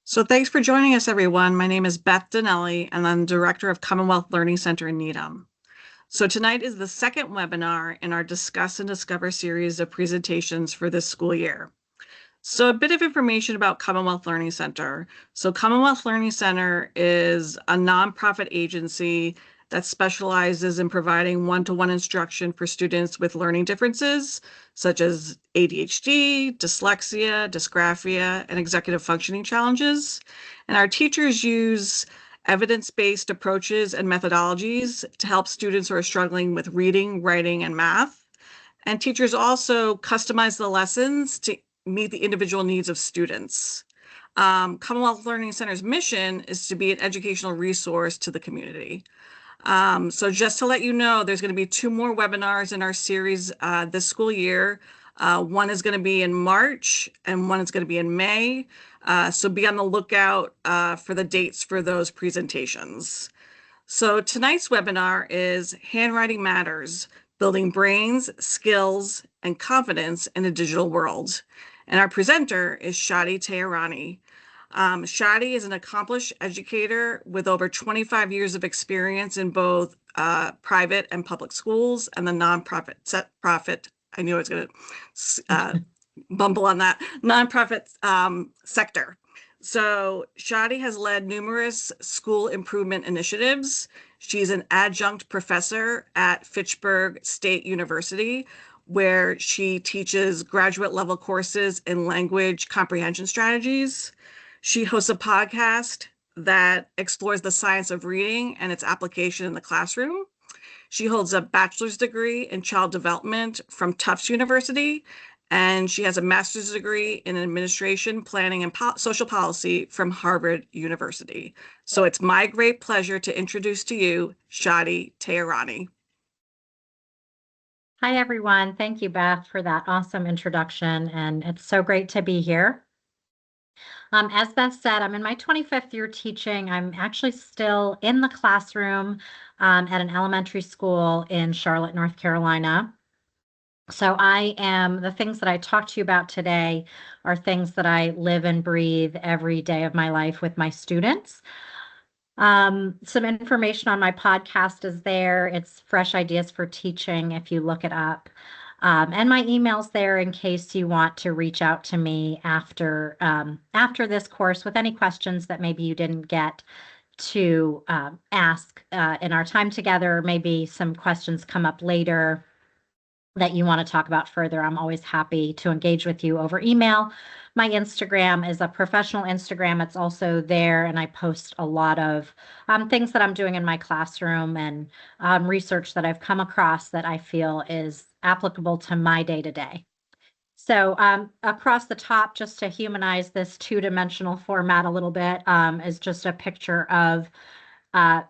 So thanks for joining us, everyone. My name is Beth Donnelly, and I'm Director of Commonwealth Learning Center in Needham. So tonight is the second webinar in our Discuss and Discover series of presentations for this school year. So a bit of information about Commonwealth Learning Center. So Commonwealth Learning Center is a nonprofit agency that specializes in providing one-to-one instruction for students with learning differences, such as ADHD, dyslexia, dysgraphia, and executive functioning challenges. And our teachers use evidence-based approaches and methodologies to help students who are struggling with reading, writing, and math. And teachers also customize the lessons to meet the individual needs of students. Commonwealth Learning Center's mission is to be an educational resource to the community. So just to let you know, there's going to be two more webinars in our series this school year. One is going to be in March and one is going to be in May. So be on the lookout for the dates for those presentations. So tonight's webinar is Handwriting Matters, Building Brains, Skills, and Confidence in a Digital World. And our presenter is Shadi Tayarani. Shadi is an accomplished educator with over 25 years of experience in both private and public schools and the nonprofit, I knew I was going to bumble on that, nonprofit sector. So Shadi has led numerous school improvement initiatives. She's an adjunct professor at Fitchburg State University, where she teaches graduate level courses in language comprehension strategies. She hosts a podcast that explores the science of reading and its application in the classroom. She holds a bachelor's degree in child development from Tufts University, and she has a master's degree in administration, planning, and social policy from Harvard University. So it's my great pleasure to introduce to you Shadi Tayarani. Hi, everyone. Thank you, Beth, for that awesome introduction, and it's so great to be here. As Beth said, I'm in my 25th year teaching. I'm actually still in the classroom at an elementary school in Charlotte, North Carolina. So the things that I talk to you about today are things that I live and breathe every day of my life with my students. Some information on my podcast is there. It's Fresh Ideas for Teaching if you look it up. And my email's there in case you want to reach out to me after this course with any questions that maybe you didn't get to ask in our time together. Maybe some questions come up later that you want to talk about further. I'm always happy to engage with you over email. My Instagram is a professional Instagram. It's also there, and I post a lot of things that I'm doing in my classroom and research that I've come across that I feel is applicable to my day-to-day. So across the top, just to humanize this two-dimensional format a little bit, is just a picture of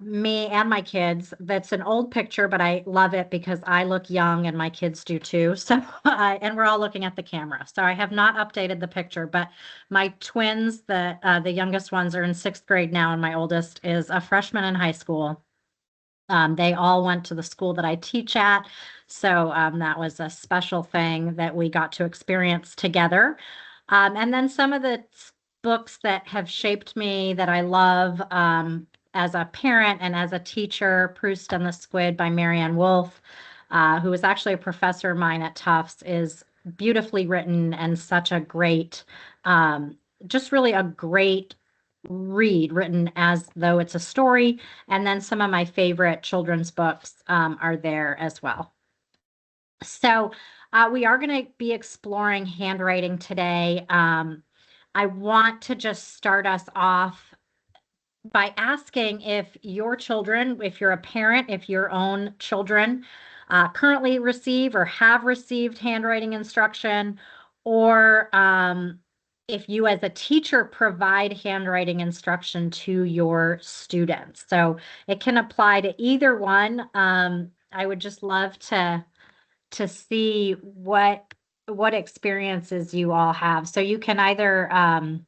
me and my kids. That's an old picture, but I love it because I look young and my kids do too. So, and we're all looking at the camera. So I have not updated the picture, but my twins, the youngest ones are in 6th grade now, and my oldest is a freshman in high school. They all went to the school that I teach at. So that was a special thing that we got to experience together. And then some of the books that have shaped me that I love as a parent and as a teacher, Proust and the Squid by Marianne Wolfe, who was actually a professor of mine at Tufts, is beautifully written and such a great, just really a great read, written as though it's a story. And then some of my favorite children's books are there as well. So we are going to be exploring handwriting today. I want to just start us off by asking if your children, if you're a parent, if your own children currently receive or have received handwriting instruction, or if you as a teacher provide handwriting instruction to your students. So it can apply to either one. I would just love to see what experiences you all have. So you can either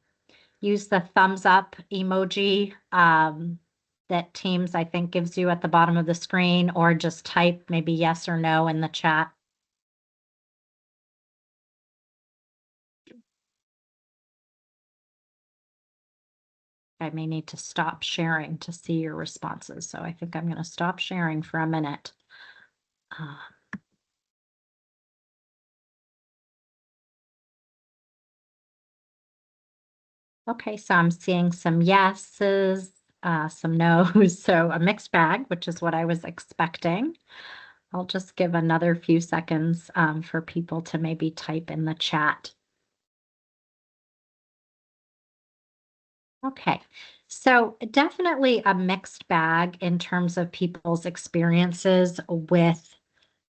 use the thumbs up emoji that Teams, I think, gives you at the bottom of the screen, or just type maybe yes or no in the chat. I may need to stop sharing to see your responses. So I think I'm going to stop sharing for a minute. Uh, okay, so I'm seeing some yeses, some no's, so a mixed bag, which is what I was expecting. I'll just give another few seconds for people to maybe type in the chat. Okay, so definitely a mixed bag in terms of people's experiences with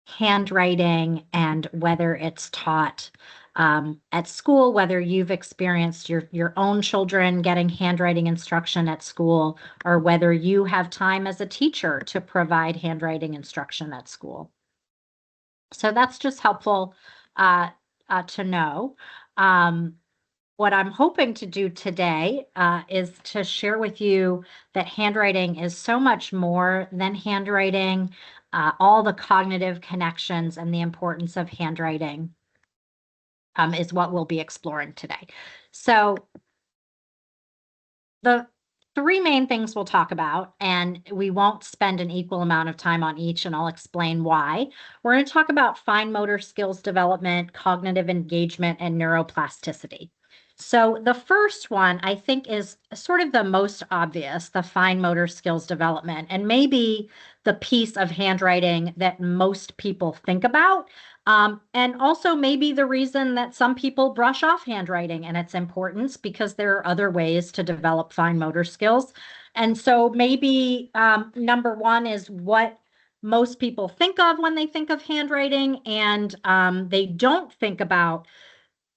handwriting and whether it's taught at school, whether you've experienced your own children getting handwriting instruction at school, or whether you have time as a teacher to provide handwriting instruction at school. So that's just helpful to know. What I'm hoping to do today is to share with you that handwriting is so much more than handwriting, all the cognitive connections and the importance of handwriting is what we'll be exploring today. So the three main things we'll talk about, and we won't spend an equal amount of time on each, and I'll explain why. We're going to talk about fine motor skills development, cognitive engagement, and neuroplasticity. So the first one I think is sort of the most obvious, the fine motor skills development, and maybe the piece of handwriting that most people think about. And also maybe the reason that some people brush off handwriting and its importance because there are other ways to develop fine motor skills. And so maybe number one is what most people think of when they think of handwriting, and they don't think about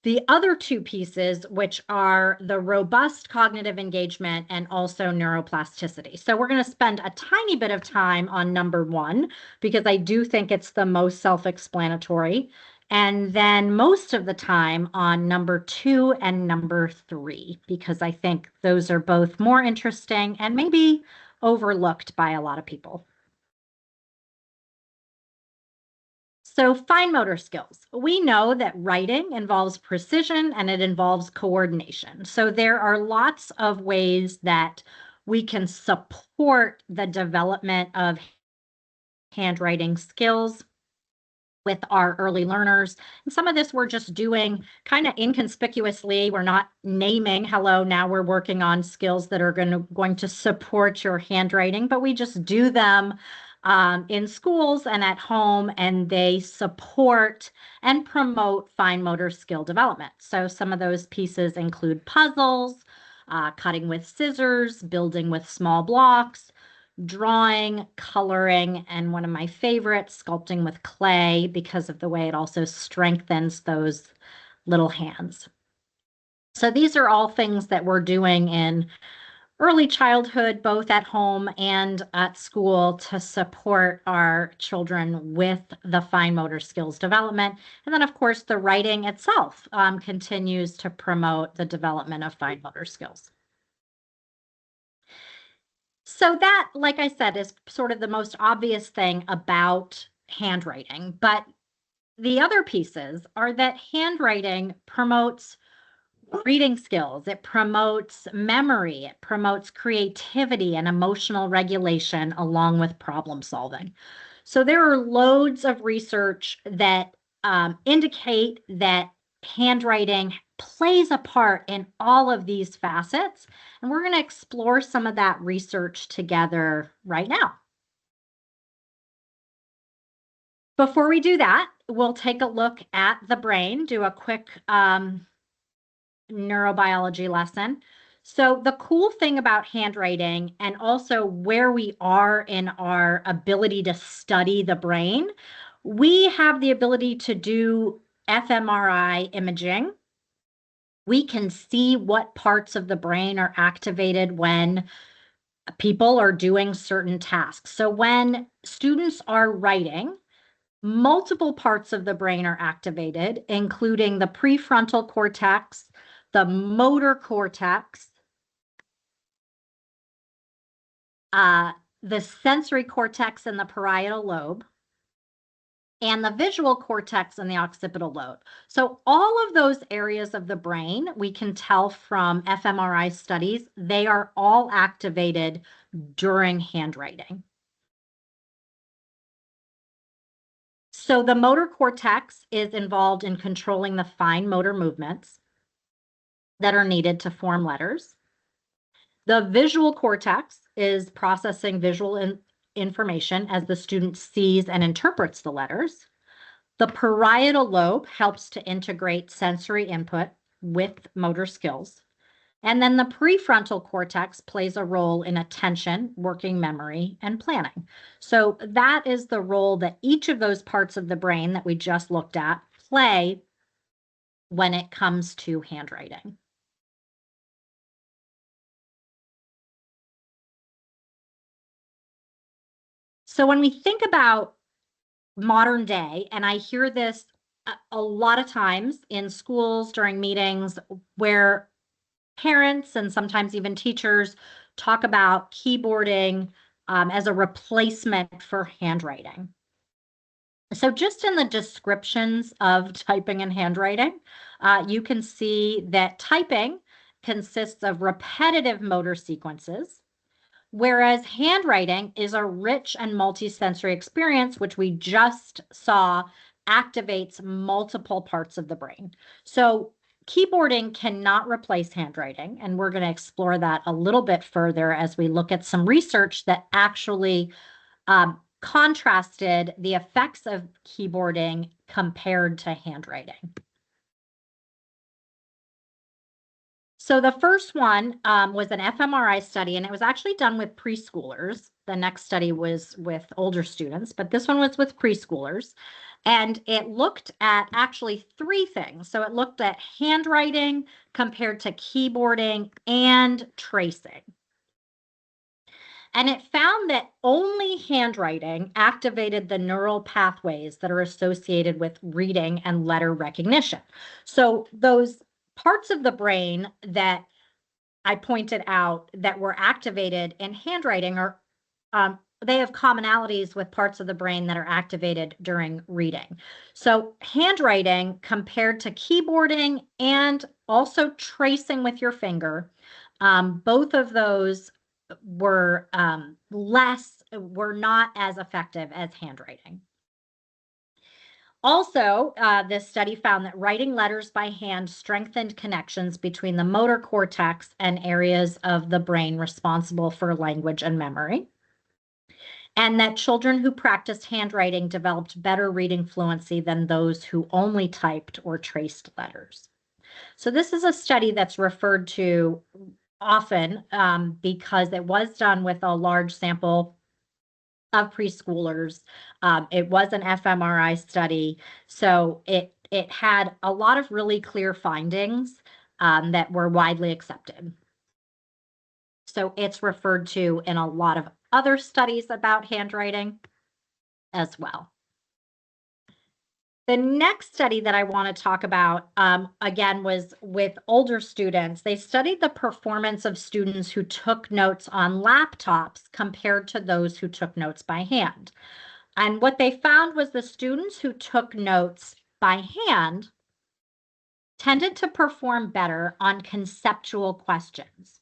the other two pieces, which are the robust cognitive engagement and also neuroplasticity. So we're going to spend a tiny bit of time on number one, because I do think it's the most self-explanatory. And then most of the time on number two and number three, because I think those are both more interesting and maybe overlooked by a lot of people. So fine motor skills. We know that writing involves precision and it involves coordination. So there are lots of ways that we can support the development of handwriting skills with our early learners. And some of this we're just doing kind of inconspicuously. We're not naming, hello, now we're working on skills that are going to support your handwriting, but we just do them in schools and at home, and they support and promote fine motor skill development. So some of those pieces include puzzles, cutting with scissors, building with small blocks, drawing, coloring, and one of my favorites, sculpting with clay, because of the way it also strengthens those little hands. So these are all things that we're doing in early childhood, both at home and at school, to support our children with the fine motor skills development. And then, of course, the writing itself continues to promote the development of fine motor skills. So that, like I said, is sort of the most obvious thing about handwriting. But the other pieces are that handwriting promotes reading skills, it promotes memory, it promotes creativity and emotional regulation, along with problem solving. So there are loads of research that indicate that handwriting plays a part in all of these facets. And we're going to explore some of that research together right now. Before we do that, we'll take a look at the brain, do a quick neurobiology lesson. So the cool thing about handwriting, and also where we are in our ability to study the brain, we have the ability to do fMRI imaging. We can see what parts of the brain are activated when people are doing certain tasks. So when students are writing, multiple parts of the brain are activated, including the prefrontal cortex, the motor cortex, the sensory cortex, and the parietal lobe. and the visual cortex and the occipital lobe. So all of those areas of the brain, we can tell from fMRI studies, they are all activated during handwriting. So the motor cortex is involved in controlling the fine motor movements that are needed to form letters. The visual cortex is processing visual information as the student sees and interprets the letters. The parietal lobe helps to integrate sensory input with motor skills. And then the prefrontal cortex plays a role in attention, working memory, and planning. So that is the role that each of those parts of the brain that we just looked at play when it comes to handwriting. So when we think about modern day, and I hear this a lot of times in schools during meetings where parents and sometimes even teachers talk about keyboarding as a replacement for handwriting. So just in the descriptions of typing and handwriting, you can see that typing consists of repetitive motor sequences, whereas handwriting is a rich and multisensory experience, which we just saw activates multiple parts of the brain. So keyboarding cannot replace handwriting, and we're going to explore that a little bit further as we look at some research that actually contrasted the effects of keyboarding compared to handwriting. So the first one was an fMRI study, and it was actually done with preschoolers. The next study was with older students, but this one was with preschoolers. And it looked at actually three things. So it looked at handwriting compared to keyboarding and tracing. And it found that only handwriting activated the neural pathways that are associated with reading and letter recognition. So those parts of the brain that I pointed out that were activated in handwriting are they have commonalities with parts of the brain that are activated during reading. So handwriting compared to keyboarding and also tracing with your finger, both of those were were not as effective as handwriting. Also, this study found that writing letters by hand strengthened connections between the motor cortex and areas of the brain responsible for language and memory, and that children who practiced handwriting developed better reading fluency than those who only typed or traced letters. So this is a study that's referred to often because it was done with a large sample of preschoolers. It was an fMRI study, so it had a lot of really clear findings that were widely accepted. So it's referred to in a lot of other studies about handwriting as well. The next study that I want to talk about, again, was with older students. They studied the performance of students who took notes on laptops compared to those who took notes by hand. And what they found was the students who took notes by hand tended to perform better on conceptual questions,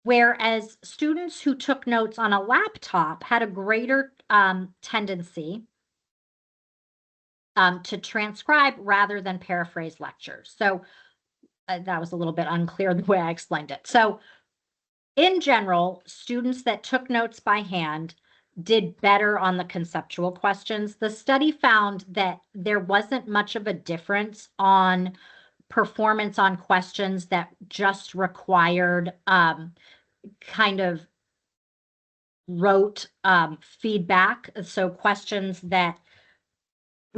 whereas students who took notes on a laptop had a greater tendency to transcribe rather than paraphrase lectures. So that was a little bit unclear the way I explained it. So in general, students that took notes by hand did better on the conceptual questions. The study found that there wasn't much of a difference on performance on questions that just required kind of rote feedback. So questions that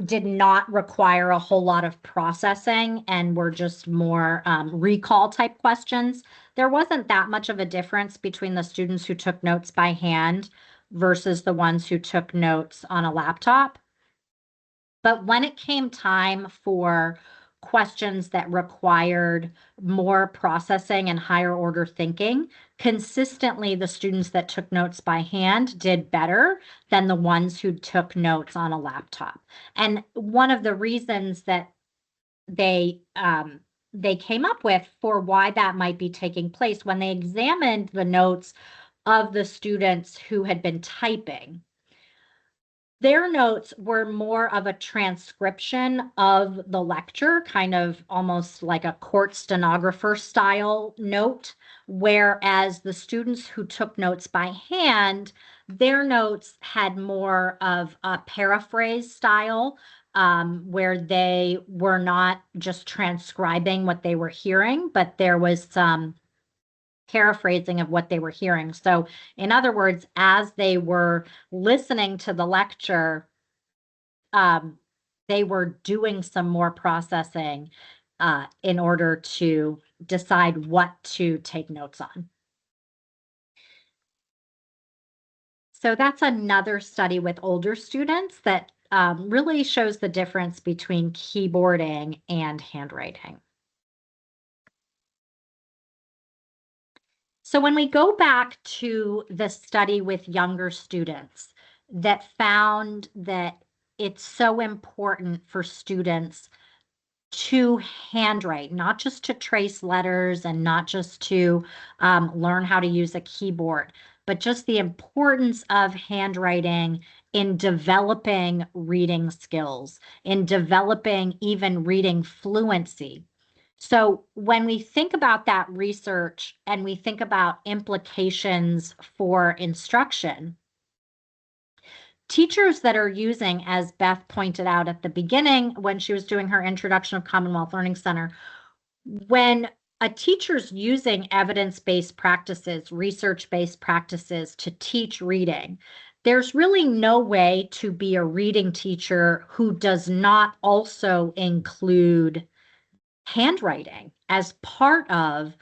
did not require a whole lot of processing and were just more recall type questions. There wasn't that much of a difference between the students who took notes by hand versus the ones who took notes on a laptop. But when it came time for questions that required more processing and higher order thinking, consistently the students that took notes by hand did better than the ones who took notes on a laptop. And one of the reasons that they came up with for why that might be taking place, when they examined the notes of the students who had been typing, their notes were more of a transcription of the lecture, kind of almost like a court stenographer style note, whereas the students who took notes by hand, their notes had more of a paraphrase style, where they were not just transcribing what they were hearing, but there was some paraphrasing of what they were hearing. So, in other words, as they were listening to the lecture, um, they were doing some more processing in order to decide what to take notes on. So that's another study with older students that really shows the difference between keyboarding and handwriting. So when we go back to the study with younger students that found that it's so important for students to handwrite, not just to trace letters and not just to learn how to use a keyboard, but just the importance of handwriting in developing reading skills, in developing even reading fluency. So when we think about that research and we think about implications for instruction, teachers that are using, as Beth pointed out at the beginning when she was doing her introduction of Commonwealth Learning Center, when a teacher's using evidence-based practices, research-based practices to teach reading, there's really no way to be a reading teacher who does not also include handwriting as part of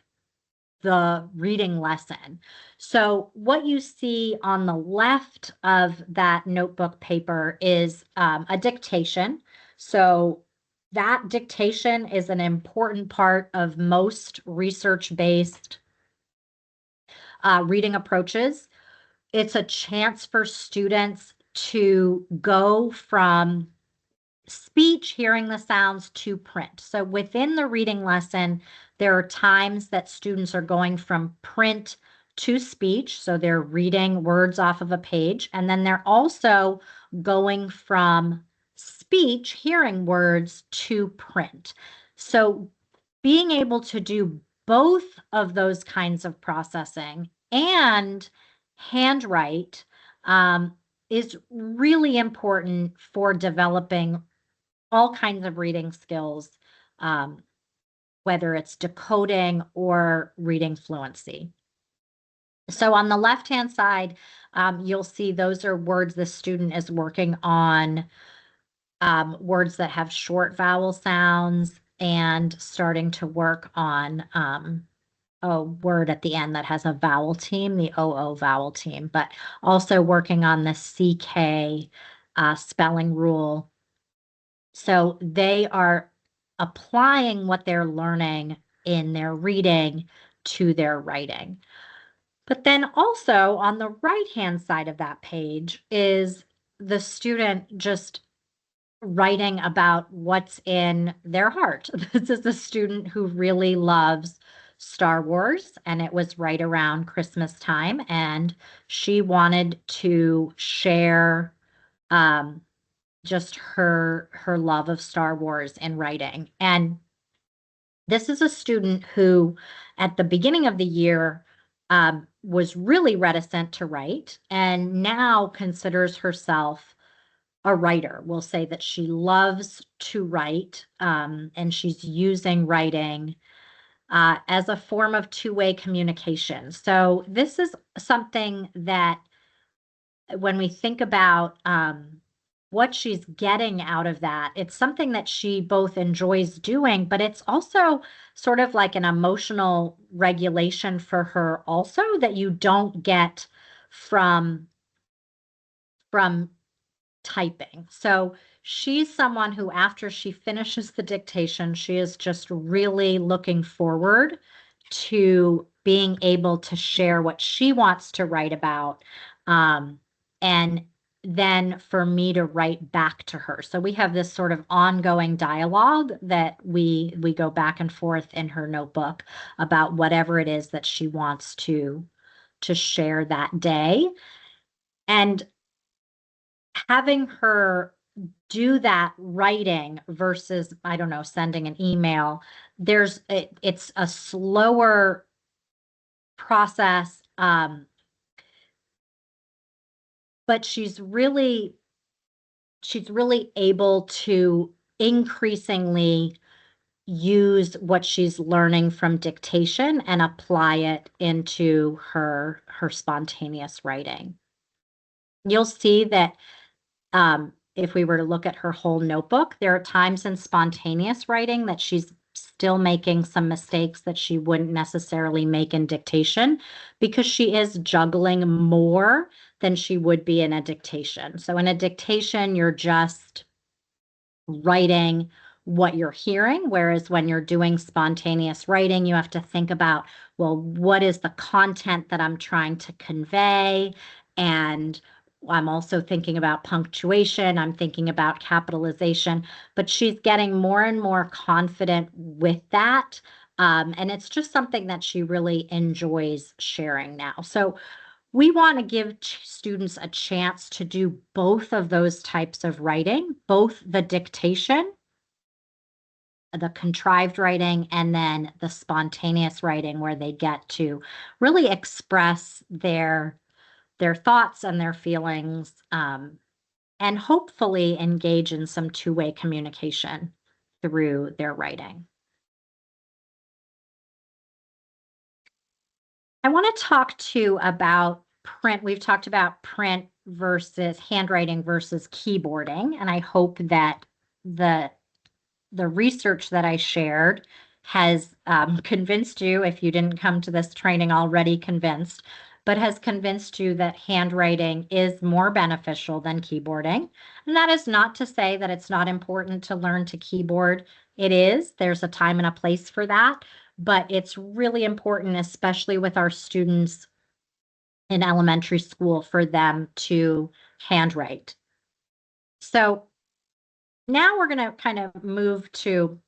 the reading lesson. So what you see on the left of that notebook paper is a dictation. So that dictation is an important part of most research-based reading approaches. It's a chance for students to go from speech, hearing the sounds, to print. So within the reading lesson, there are times that students are going from print to speech. So they're reading words off of a page. And then they're also going from speech, hearing words, to print. So being able to do both of those kinds of processing and handwrite is really important for developing all kinds of reading skills, um, whether it's decoding or reading fluency. So on the left-hand side, you'll see those are words the student is working on, words that have short vowel sounds, and starting to work on a word at the end that has a vowel team, the OO vowel team, but also working on the CK spelling rule. So they are applying what they're learning in their reading to their writing. But then also on the right-hand side of that page is the student just writing about what's in their heart. This is a student who really loves Star Wars, and it was right around Christmas time, and she wanted to share just her love of Star Wars in writing. And this is a student who, at the beginning of the year, was really reticent to write and now considers herself a writer. We'll say that she loves to write, and she's using writing as a form of two-way communication. So this is something that when we think about what she's getting out of that, it's something that she both enjoys doing, but it's also sort of like an emotional regulation for her also that you don't get from typing. So she's someone who, after she finishes the dictation, she is just really looking forward to being able to share what she wants to write about. And then for me to write back to her. So we have this sort of ongoing dialogue that we go back and forth in her notebook about whatever it is that she wants to share that day. And having her do that writing versus, I don't know, sending an email, it's a slower process. But she's really able to increasingly use what she's learning from dictation and apply it into her spontaneous writing. You'll see that if we were to look at her whole notebook, there are times in spontaneous writing that she's still making some mistakes that she wouldn't necessarily make in dictation because she is juggling more than she would be in a dictation. So in a dictation, you're just writing what you're hearing, whereas when you're doing spontaneous writing, you have to think about, well, what is the content that I'm trying to convey? And I'm also thinking about punctuation, I'm thinking about capitalization, but she's getting more and more confident with that. And it's just something that she really enjoys sharing now. So we want to give students a chance to do both of those types of writing, both the dictation, the contrived writing, and then the spontaneous writing where they get to really express their thoughts and their feelings, and hopefully engage in some two-way communication through their writing. I want to talk too about print. We've talked about print versus handwriting versus keyboarding, and I hope that the the research that I shared has convinced you, if you didn't come to this training already convinced, but has convinced you that handwriting is more beneficial than keyboarding. And that is not to say that it's not important to learn to keyboard. It is. There's a time and a place for that, but it's really important, especially with our students in elementary school, for them to handwrite. So now we're going to kind of move to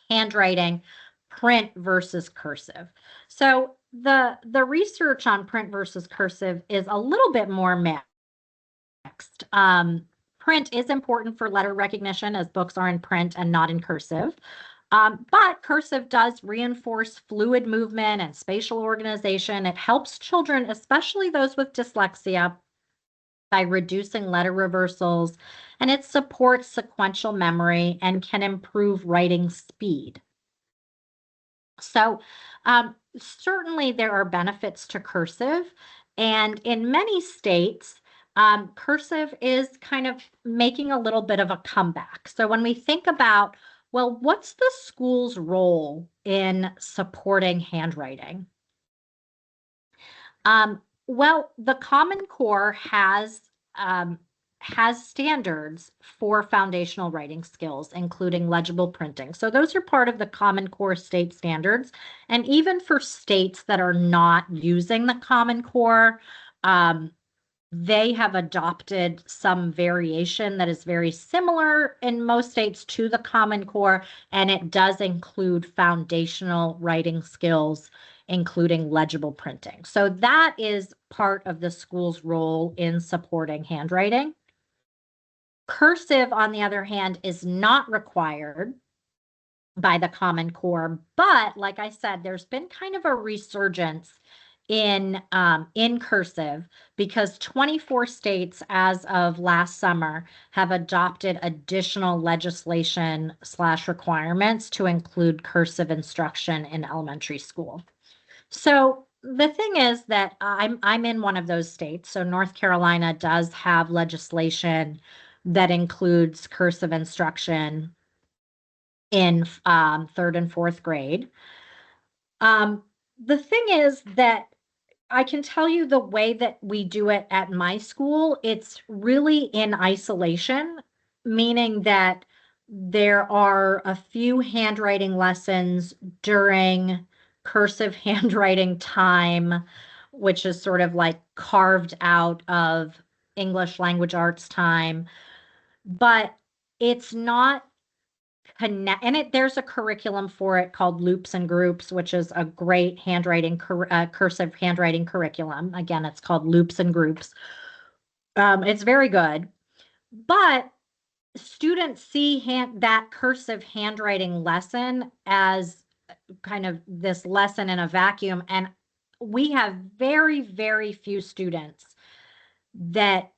handwriting, print versus cursive. So the research on print versus cursive is a little bit more mixed. Print is important for letter recognition as books are in print and not in cursive. But cursive does reinforce fluid movement and spatial organization. It helps children, especially those with dyslexia, by reducing letter reversals, and it supports sequential memory and can improve writing speed. So, certainly there are benefits to cursive, and in many states, cursive is kind of making a little bit of a comeback. So when we think about, well, what's the school's role in supporting handwriting? Well, the Common Core has standards for foundational writing skills, including legible printing. So those are part of the Common Core state standards. And even for states that are not using the Common Core, they have adopted some variation that is very similar in most states to the Common Core, and it does include foundational writing skills, including legible printing. So that is part of the school's role in supporting handwriting. Cursive, on the other hand, is not required by the Common Core, but like I said, there's been kind of a resurgence in cursive because 24 states as of last summer have adopted additional legislation slash requirements to include cursive instruction in elementary school. So the thing is that I'm in one of those states. So North Carolina does have legislation that includes cursive instruction in third and fourth grade. The thing is that I can tell you the way that we do it at my school, it's really in isolation. meaning that there are a few handwriting lessons during cursive handwriting time, which is sort of like carved out of English language arts time, but it's not connect, and there's a curriculum for it called Loops and Groups, which is a great cursive handwriting curriculum. Again, it's called Loops and Groups. It's very good, but students see that cursive handwriting lesson as kind of this lesson in a vacuum, and we have very, very few students that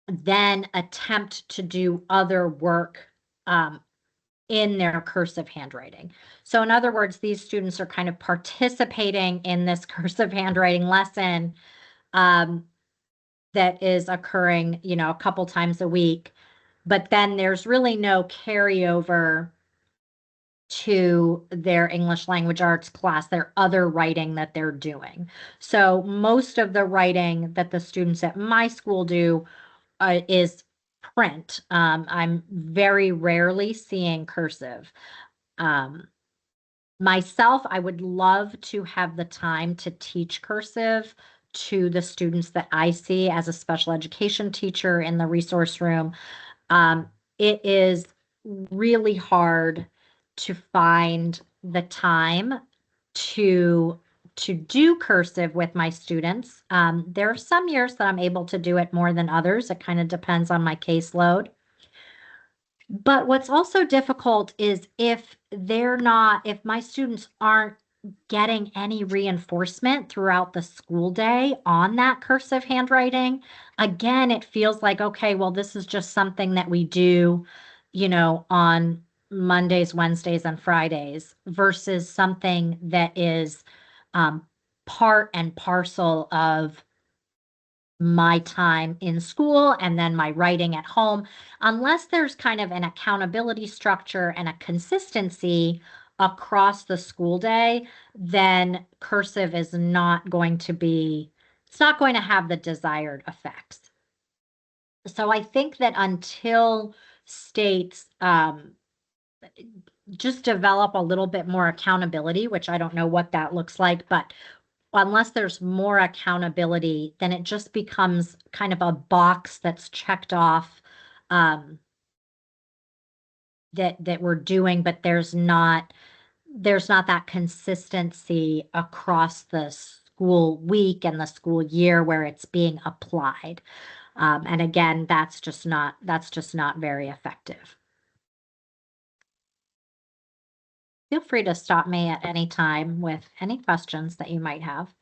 then attempt to do other work in their cursive handwriting. So in other words, these students are kind of participating in this cursive handwriting lesson that is occurring, a couple times a week, but then there's really no carryover to their English language arts class, their other writing that they're doing. So most of the writing that the students at my school do is print. I'm very rarely seeing cursive. Myself, I would love to have the time to teach cursive to the students that I see as a special education teacher in the resource room. It is really hard to find the time to do cursive with my students. There are some years that I'm able to do it more than others. It kind of depends on my caseload. But what's also difficult is if my students aren't getting any reinforcement throughout the school day on that cursive handwriting, again, it feels like, okay, well, this is just something that we do, on Mondays, Wednesdays, and Fridays versus something that is part and parcel of my time in school and then my writing at home. Unless there's kind of an accountability structure and a consistency across the school day, then cursive is not going to it's not going to have the desired effects. So I think that until states just develop a little bit more accountability, which I don't know what that looks like, but unless there's more accountability, then it just becomes kind of a box that's checked off that we're doing, but there's not that consistency across the school week and the school year where it's being applied. And again, that's just not very effective. Feel free to stop me at any time with any questions that you might have.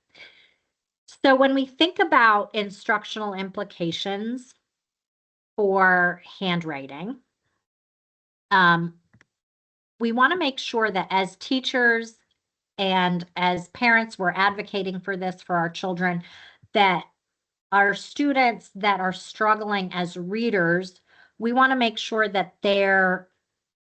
So when we think about instructional implications for handwriting, we want to make sure that as teachers and as parents, we're advocating for this for our children, that our students that are struggling as readers, we want to make sure that their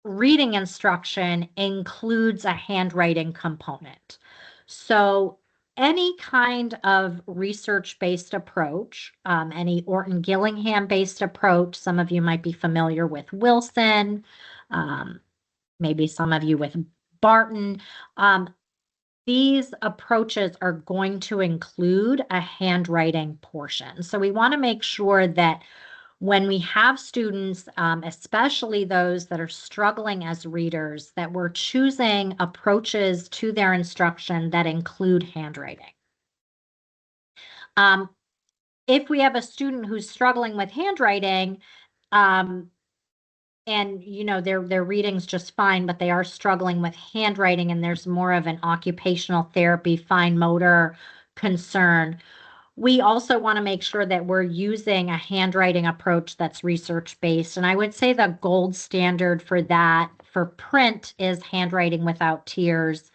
reading instruction includes a handwriting component. So any kind of research-based approach, any Orton Gillingham-based approach, some of you might be familiar with Wilson, maybe some of you with Barton. These approaches are going to include a handwriting portion. So we want to make sure that when we have students, especially those that are struggling as readers, that we're choosing approaches to their instruction that include handwriting. If we have a student who's struggling with handwriting, and their reading's just fine, but they are struggling with handwriting and there's more of an occupational therapy, fine motor concern, we also want to make sure that we're using a handwriting approach that's research-based. And I would say the gold standard for that for print is Handwriting Without Tears.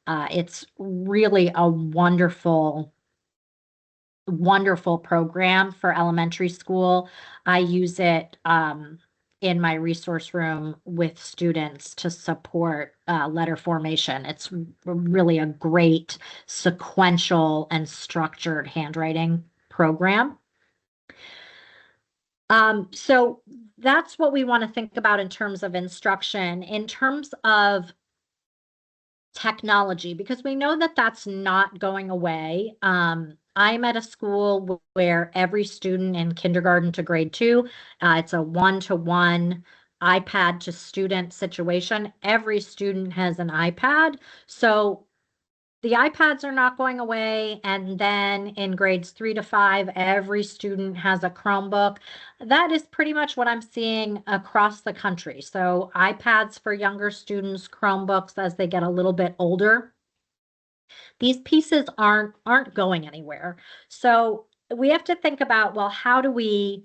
It's really a wonderful program for elementary school. I use it in my resource room with students to support letter formation. It's really a great sequential and structured handwriting program. So that's what we want to think about in terms of instruction. In terms of technology, because we know that that's not going away. I'm at a school where every student in kindergarten to grade 2, it's a one-to-one iPad to student situation. Every student has an iPad. So the iPads are not going away. And then in grades 3 to 5, every student has a Chromebook. That is pretty much what I'm seeing across the country. So iPads for younger students, Chromebooks as they get a little bit older. These pieces aren't going anywhere. So we have to think about, well, how do we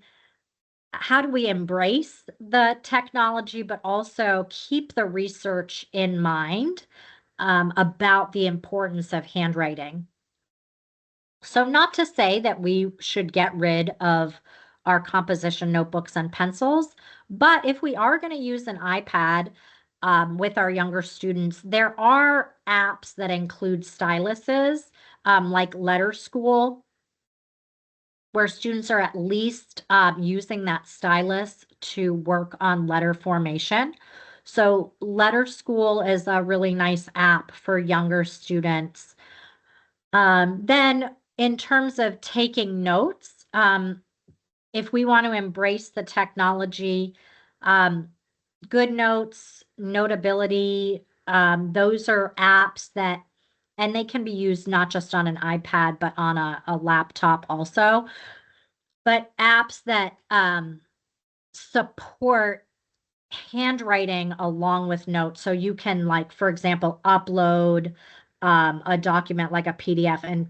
embrace the technology, but also keep the research in mind about the importance of handwriting? So, not to say that we should get rid of our composition notebooks and pencils, but if we are going to use an iPad with our younger students, there are apps that include styluses, like Letter School, where students are at least using that stylus to work on letter formation. So, Letter School is a really nice app for younger students. Then, in terms of taking notes, if we want to embrace the technology, um, Good Notes, Notability, those are apps that, and they can be used not just on an iPad, but on a laptop also. But apps that support handwriting along with notes. So you can, like, for example, upload a document like a PDF and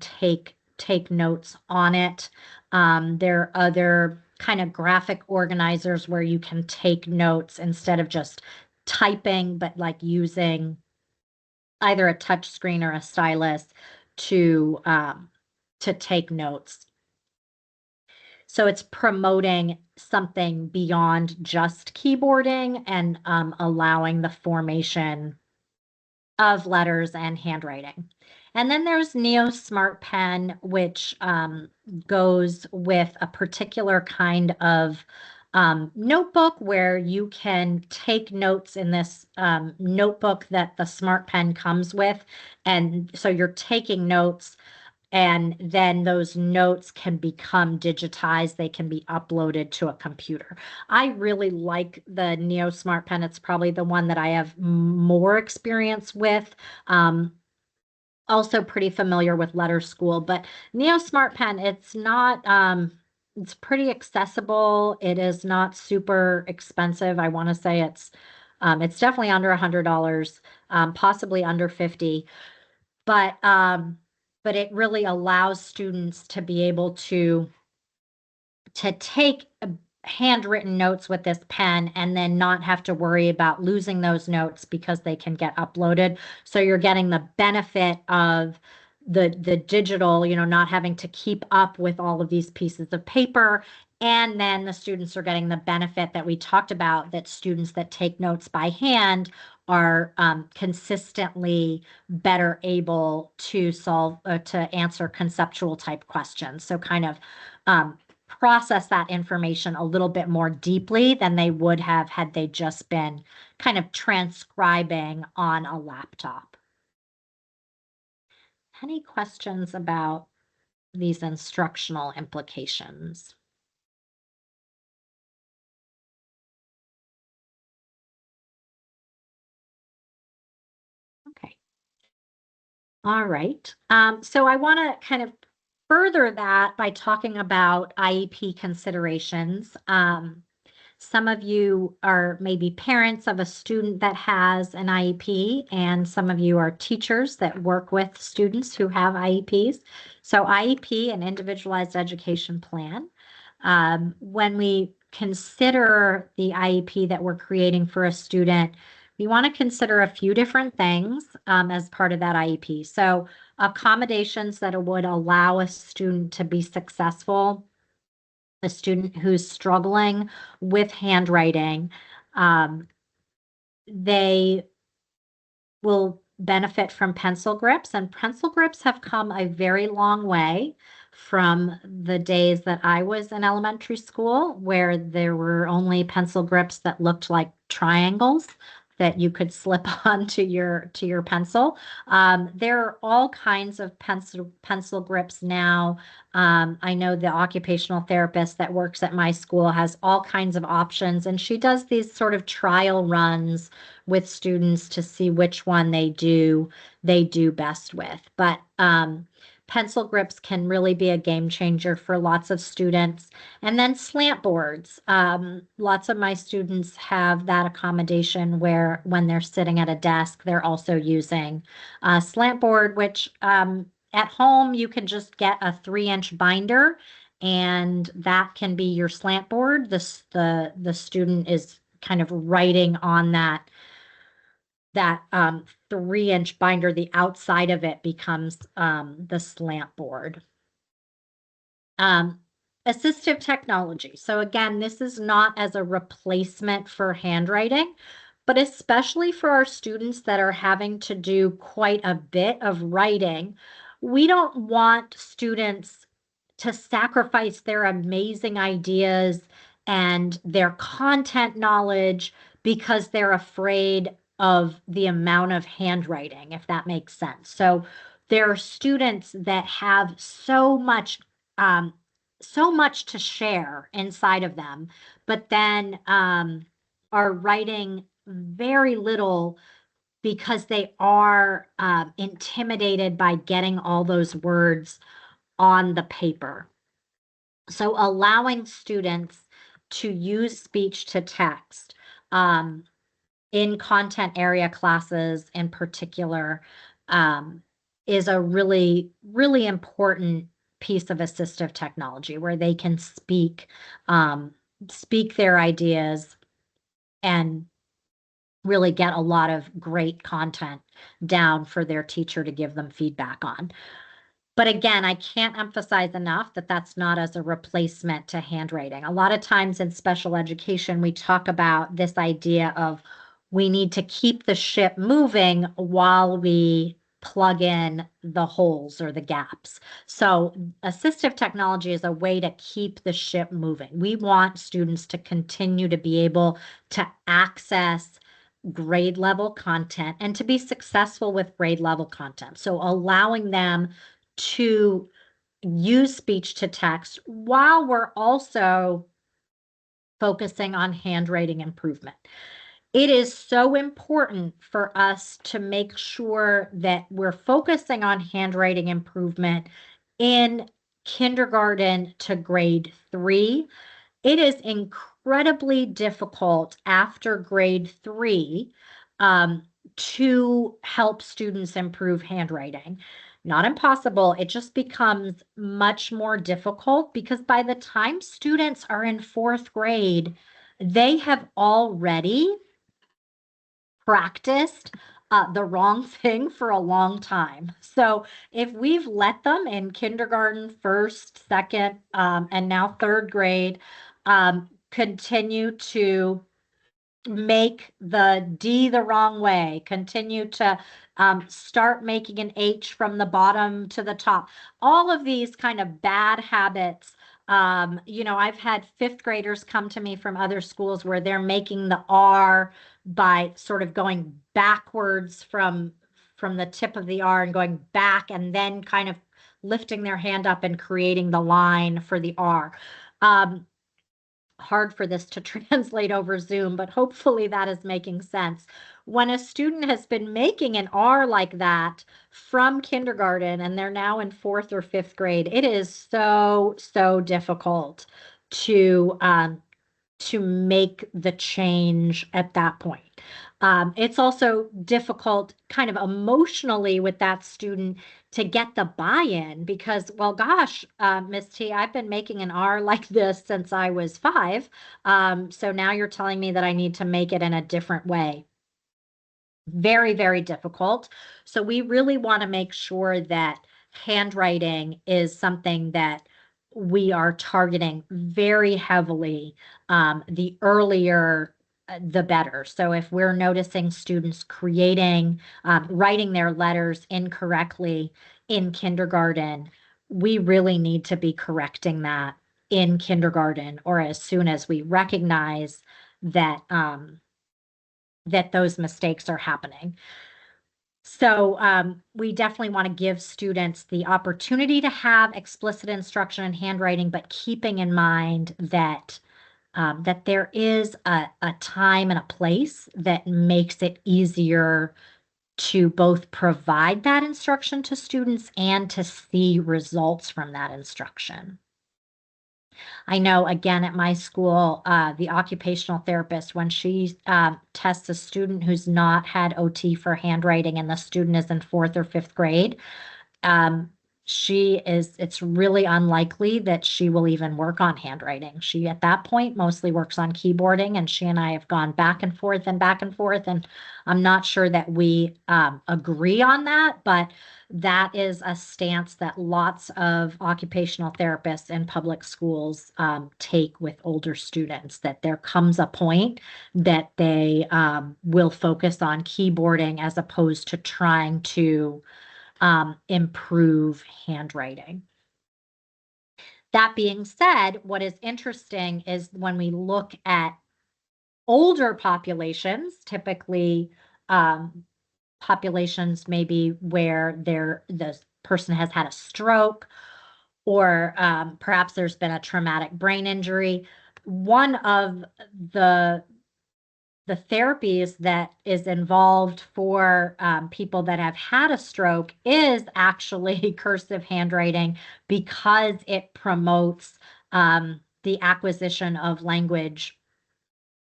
take notes on it. There are other kind of graphic organizers where you can take notes instead of just typing, but like using either a touch screen or a stylus to take notes. So it's promoting something beyond just keyboarding and allowing the formation of letters and handwriting. And then there's Neo Smart Pen, which goes with a particular kind of notebook where you can take notes in this notebook that the Smart Pen comes with. And so you're taking notes, and then those notes can become digitized. They can be uploaded to a computer. I really like the Neo Smart Pen. It's probably the one that I have more experience with. Also pretty familiar with Letter School, but Neo Smart Pen, it's pretty accessible. It is not super expensive. I want to say it's definitely under $100, possibly under 50. But but it really allows students to be able to take handwritten notes with this pen and then not have to worry about losing those notes because they can get uploaded. So you're getting the benefit of the digital, not having to keep up with all of these pieces of paper. And then the students are getting the benefit that we talked about, that students that take notes by hand are consistently better able to to answer conceptual type questions. So kind of process that information a little bit more deeply than they would have had they just been kind of transcribing on a laptop. Any questions about these instructional implications? Okay. All right. So I want to kind of further that by talking about IEP considerations. Some of you are maybe parents of a student that has an IEP, and some of you are teachers that work with students who have IEPs. So IEP, an individualized education plan. When we consider the IEP that we're creating for a student, we want to consider a few different things as part of that IEP. So accommodations that would allow a student to be successful, a student who's struggling with handwriting, they will benefit from pencil grips, and pencil grips have come a very long way from the days that I was in elementary school, where there were only pencil grips that looked like triangles that you could slip onto your pencil. There are all kinds of pencil grips now. I know the occupational therapist that works at my school has all kinds of options, and she does these sort of trial runs with students to see which one they do best with. But pencil grips can really be a game changer for lots of students. And then slant boards. Lots of my students have that accommodation where when they're sitting at a desk, they're also using a slant board, which at home you can just get a 3-inch binder, and that can be your slant board. The student is kind of writing on that 3-inch binder. The outside of it becomes the slant board. Um, Assistive technology. So again, this is not as a replacement for handwriting, but especially for our students that are having to do quite a bit of writing, we don't want students to sacrifice their amazing ideas and their content knowledge because they're afraid of the amount of handwriting, if that makes sense. So there are students that have um, so much to share inside of them, but then are writing very little because they are intimidated by getting all those words on the paper. So allowing students to use speech to text in content area classes in particular um, is a really, really important piece of assistive technology where they can speak their ideas and really get a lot of great content down for their teacher to give them feedback on. But again, I can't emphasize enough that that's not as a replacement to handwriting. A lot of times in special education, we talk about this idea of we need to keep the ship moving while we plug in the holes or the gaps. So assistive technology is a way to keep the ship moving. We want students to continue to be able to access grade level content and to be successful with grade level content. So allowing them to use speech to text while we're also focusing on handwriting improvement. It is so important for us to make sure that we're focusing on handwriting improvement in kindergarten to grade 3. It is incredibly difficult after grade 3 to help students improve handwriting. Not impossible, it just becomes much more difficult because by the time students are in 4th grade, they have already practiced the wrong thing for a long time. So if we've let them in kindergarten, first, second, and now 3rd grade, continue to make the D the wrong way, continue to start making an H from the bottom to the top. All of these kind of bad habits. I've had 5th graders come to me from other schools where they're making the R by sort of going backwards from the tip of the R and going back and then kind of lifting their hand up and creating the line for the R. Hard for this to translate over Zoom, but hopefully that is making sense. When a student has been making an R like that from kindergarten and they're now in 4th or 5th grade, it is so, so difficult to make the change at that point. It's also difficult kind of emotionally with that student to get the buy-in because, well, gosh, Miss T, I've been making an R like this since I was 5. So now you're telling me that I need to make it in a different way. Very, very difficult. So we really want to make sure that handwriting is something that we are targeting very heavily. The earlier, the better. So if we're noticing students writing their letters incorrectly in kindergarten, we really need to be correcting that in kindergarten or as soon as we recognize that that those mistakes are happening. So we definitely want to give students the opportunity to have explicit instruction in handwriting, but keeping in mind that that there is a time and a place that makes it easier to both provide that instruction to students and to see results from that instruction. I know, again, at my school, the occupational therapist, when she tests a student who's not had OT for handwriting and the student is in 4th or 5th grade, um, it's really unlikely that she will even work on handwriting. She, at that point, mostly works on keyboarding, and she and I have gone back and forth and back and forth, and I'm not sure that we agree on that, but that is a stance that lots of occupational therapists in public schools take with older students, that there comes a point that they will focus on keyboarding as opposed to trying to improve handwriting. That being said, what is interesting is when we look at older populations, typically populations maybe where the person has had a stroke or perhaps there's been a traumatic brain injury. One of the therapies that is involved for people that have had a stroke is actually cursive handwriting because it promotes the acquisition of language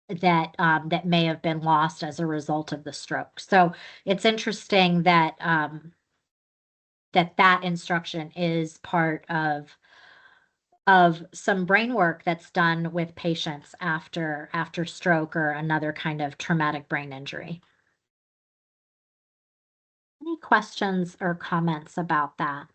that may have been lost as a result of the stroke. So it's interesting that that instruction is part of some brain work that's done with patients after stroke or another kind of traumatic brain injury. Any questions or comments about that?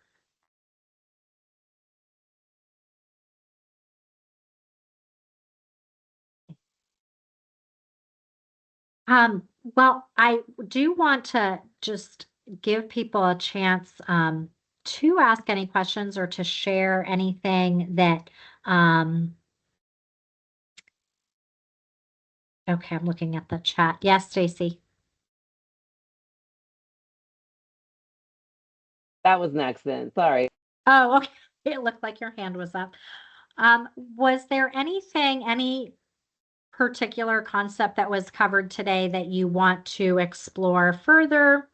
Well, I do want to just give people a chance to ask any questions or to share anything that okay, I'm looking at the chat. Yes, Stacy. That was an accident. Sorry. Oh, okay. It looked like your hand was up. Was there anything, any particular concept that was covered today that you want to explore further?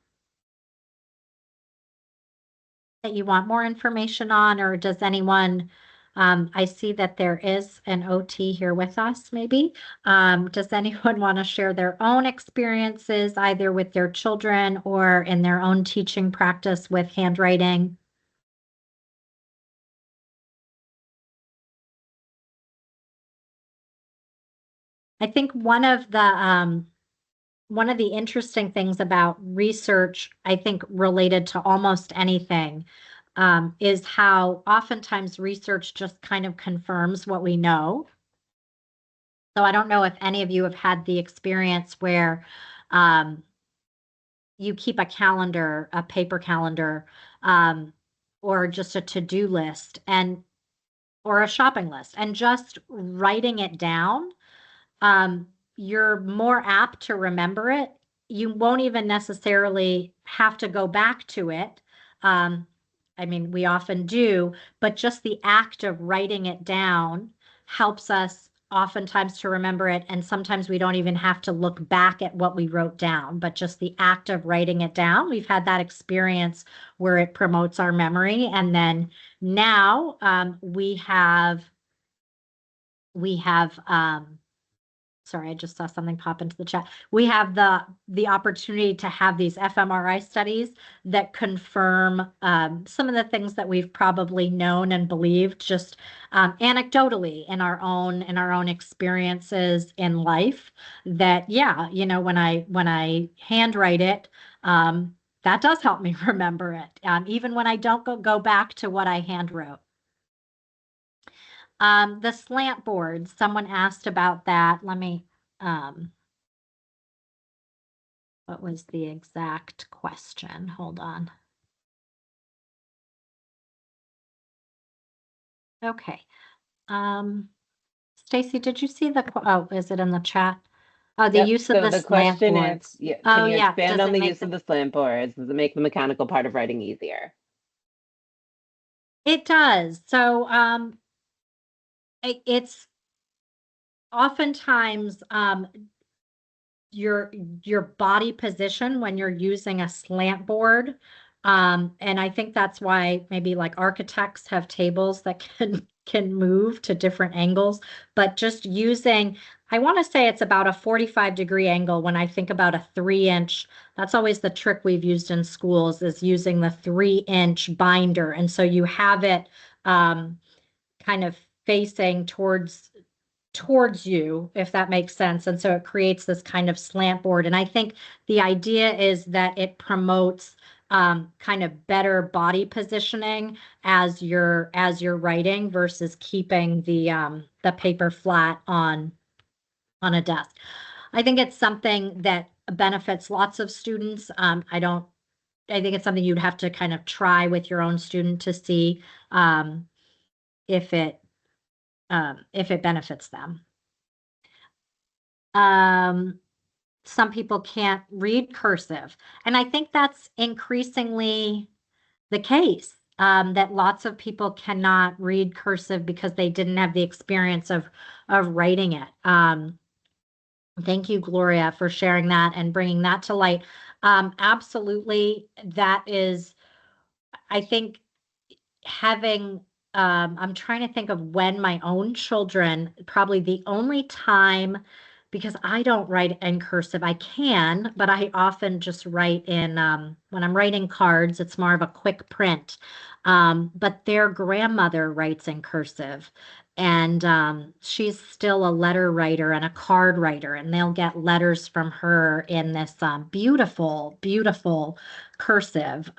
That you want more information on, or does anyone, I see that there is an OT here with us, maybe. Does anyone want to share their own experiences, either with their children or in their own teaching practice with handwriting? I think one of the interesting things about research, I think related to almost anything, is how oftentimes research just kind of confirms what we know. So I don't know if any of you have had the experience where um, you keep a calendar, a paper calendar, um, or just a to-do list and or a shopping list, and just writing it down, um, you're more apt to remember it. You won't even necessarily have to go back to it. Um, I mean, we often do, but just the act of writing it down helps us oftentimes to remember it. And sometimes we don't even have to look back at what we wrote down, but just the act of writing it down. We've had that experience where it promotes our memory. And then now we have sorry, I just saw something pop into the chat. We have the opportunity to have these fMRI studies that confirm some of the things that we've probably known and believed just anecdotally in our own experiences in life. That yeah, you know, when I handwrite it, that does help me remember it, even when I don't go back to what I handwrote. The slant board, someone asked about that. Let me, what was the exact question? Hold on. Okay. Stacy, did you see oh, is it in the chat? Oh, the Yep. use of So the the slant question is, boards. yeah, Oh, can you yeah. expand Does on it the make use of the slant boards? Does it make the mechanical part of writing easier? It does. So, it's oftentimes, your body position when you're using a slant board. And I think that's why maybe like architects have tables that can move to different angles, but just using, I want to say it's about a 45-degree angle when I think about a 3-inch. That's always the trick we've used in schools, is using the 3-inch binder. And so you have it kind of facing towards you, if that makes sense. And so it creates this kind of slant board. And I think the idea is that it promotes kind of better body positioning as you're writing versus keeping the paper flat on a desk. I think it's something that benefits lots of students. I think it's something you'd have to kind of try with your own student to see um, if it benefits them. Some people can't read cursive. And I think that's increasingly the case, that lots of people cannot read cursive because they didn't have the experience of writing it. Thank you, Gloria, for sharing that and bringing that to light. Absolutely, that is, I think, having I'm trying to think of when my own children, probably the only time, because I don't write in cursive. I can, but I often just write in when I'm writing cards, it's more of a quick print. But their grandmother writes in cursive, and she's still a letter writer and a card writer, and they'll get letters from her in this beautiful, beautiful cursive.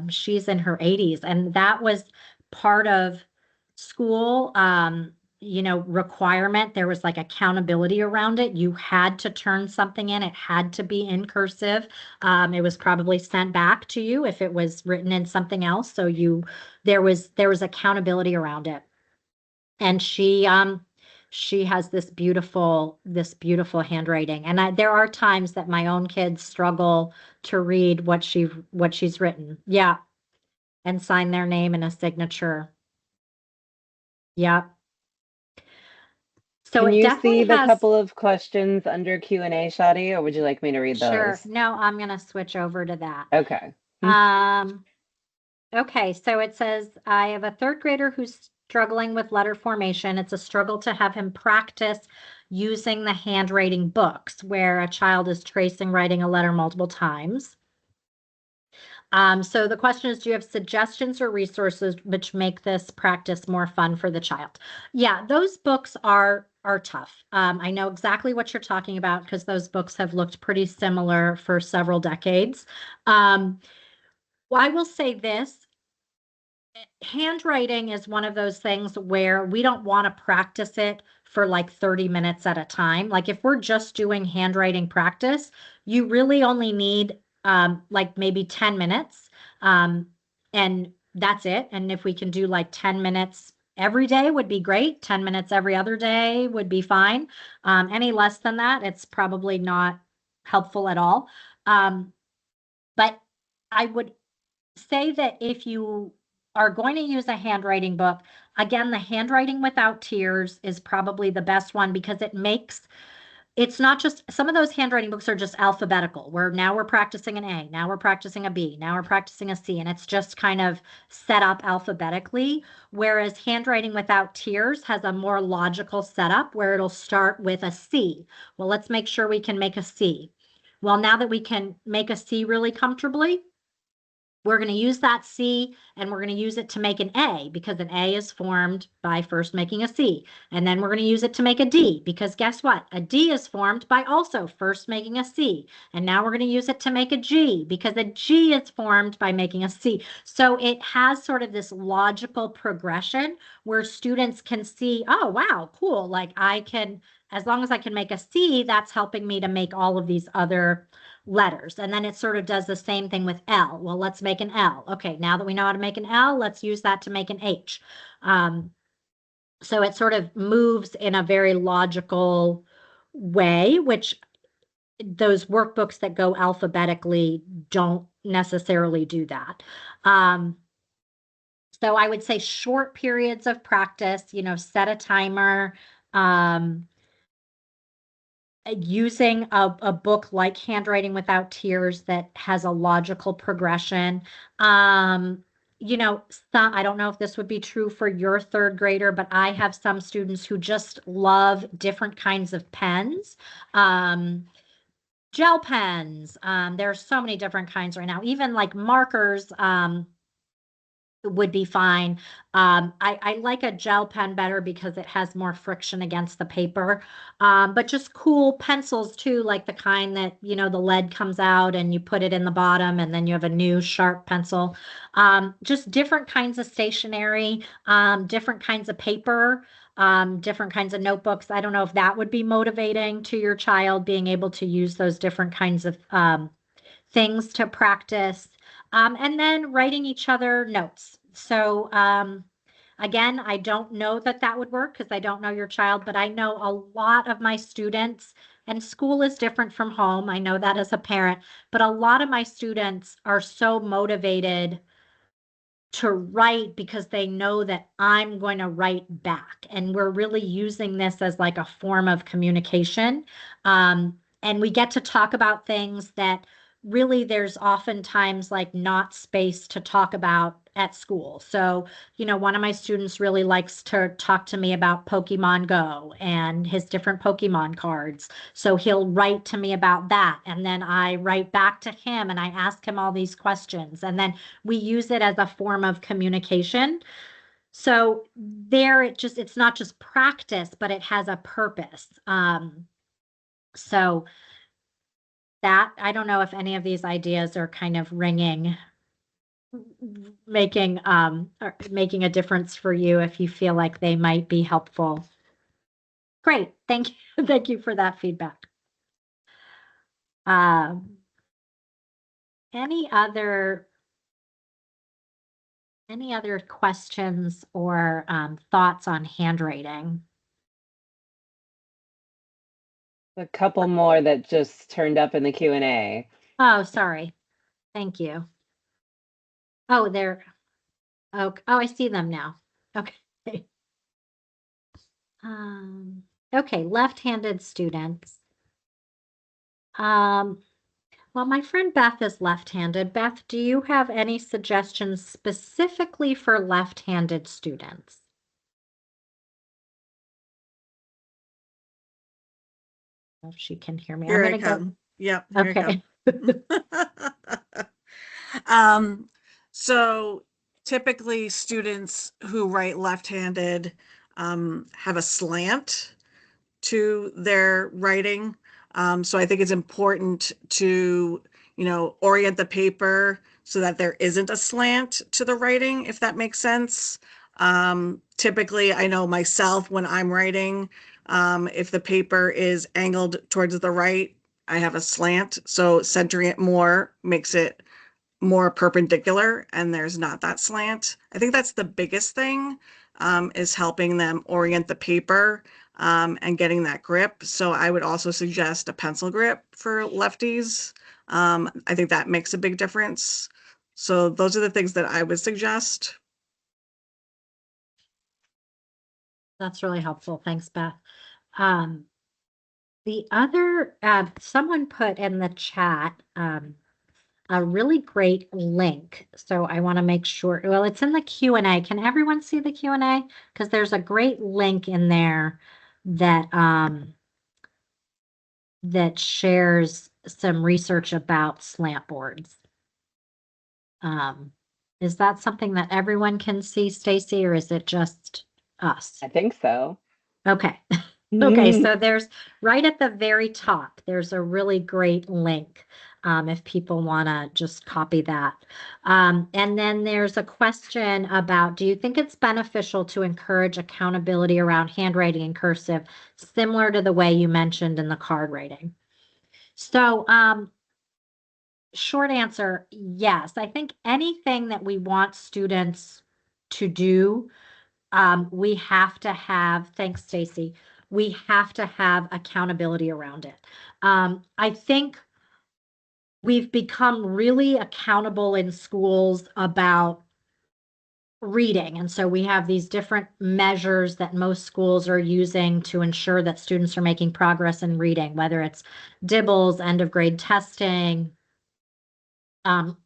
She's in her 80s, and that was part of school, requirement. There was like accountability around it. You had to turn something in. It had to be in cursive. It was probably sent back to you if it was written in something else. So there was accountability around it. And she has this beautiful handwriting. And there are times that my own kids struggle to read what she's written. Yeah, and sign their name and a signature. Yeah. So Can it you see definitely the has, couple of questions under Q&A, Shadi, or would you like me to read sure. those? No, I'm going to switch over to that. Okay. Um, okay. So it says, I have a third grader who's struggling with letter formation. It's a struggle to have him practice using the handwriting books where a child is tracing writing a letter multiple times. So the question is, do you have suggestions or resources which make this practice more fun for the child? Yeah, those books are tough. I know exactly what you're talking about because those books have looked pretty similar for several decades. Well, I will say this, handwriting is one of those things where we don't want to practice it for like 30 minutes at a time. Like if we're just doing handwriting practice, you really only need like maybe 10 minutes. Um, and that's it. And if we can do like 10 minutes every day would be great. 10 minutes every other day would be fine. Any less than that, it's probably not helpful at all. But I would say that if you are going to use a handwriting book, again, the handwriting without tears is probably the best one because it's not just, some of those handwriting books are just alphabetical, where now we're practicing an A, now we're practicing a B, now we're practicing a C, and it's just kind of set up alphabetically. Whereas handwriting without tears has a more logical setup where it'll start with a C. Well, let's make sure we can make a C. Well, now that we can make a C really comfortably, we're going to use that C and we're going to use it to make an A because an A is formed by first making a C. And then we're going to use it to make a D because guess what? A D is formed by also first making a C. And now we're going to use it to make a G because a G is formed by making a C. So it has sort of this logical progression where students can see, oh, wow, cool. Like as long as I can make a C, that's helping me to make all of these other letters. And then it sort of does the same thing with L. Well, let's make an L. Okay, now that we know how to make an L, let's use that to make an H. So it sort of moves in a very logical way, which those workbooks that go alphabetically don't necessarily do that. So I would say short periods of practice, set a timer, um, using a book like Handwriting Without Tears that has a logical progression. I don't know if this would be true for your third grader, but I have some students who just love different kinds of pens. Um, Gel pens. There are so many different kinds right now, even like markers. Would be fine. I like a gel pen better because it has more friction against the paper. But just cool pencils too, like the kind that, the lead comes out and you put it in the bottom and then you have a new sharp pencil. Just different kinds of stationery, different kinds of paper, different kinds of notebooks. I don't know if that would be motivating to your child, being able to use those different kinds of things to practice. And then writing each other notes. So, again, I don't know that that would work because I don't know your child, but I know a lot of my students, and school is different from home. I know that as a parent, but a lot of my students are so motivated to write because they know that I'm going to write back. And we're really using this as like a form of communication. And we get to talk about things that really there's oftentimes like not space to talk about at school. So, one of my students really likes to talk to me about Pokemon Go and his different Pokemon cards. So he'll write to me about that. And then I write back to him and I ask him all these questions. And then we use it as a form of communication. So there it's not just practice, but it has a purpose. So that I don't know if any of these ideas are kind of making a difference for you if you feel like they might be helpful. Great. Thank you. Thank you for that feedback. Um, any other questions or thoughts on handwriting? A couple more that just turned up in the Q&A. Oh, sorry. Thank you. Oh, they're I see them now. Okay. Okay, left-handed students. Well, my friend Beth is left-handed. Beth, do you have any suggestions specifically for left-handed students? If she can hear me. Here I'm I going to go. come. Yep, here Okay. I come. Um, so typically students who write left-handed have a slant to their writing. So I think it's important to, orient the paper so that there isn't a slant to the writing, if that makes sense. Typically, I know myself when I'm writing, if the paper is angled towards the right, I have a slant. So centering it more makes it more perpendicular and there's not that slant. I think that's the biggest thing, is helping them orient the paper, and getting that grip. So I would also suggest a pencil grip for lefties. I think that makes a big difference. So those are the things that I would suggest. That's really helpful. Thanks, Beth. Um, someone put in the chat, a really great link. So I want to make sure, well, it's in the Q&A. Can everyone see the Q&A? Because there's a great link in there that that shares some research about slant boards. Is that something that everyone can see, Stacy, or is it just us? I think so. Okay. Okay, so there's right at the very top, there's a really great link, if people want to just copy that. And then there's a question about, do you think it's beneficial to encourage accountability around handwriting and cursive, similar to the way you mentioned in the card writing? So, short answer, yes. I think anything that we want students to do we have to have, thanks, Stacy, we have to have accountability around it. I think we've become really accountable in schools about reading. And so we have these different measures that most schools are using to ensure that students are making progress in reading, whether it's DIBELS, end of grade testing,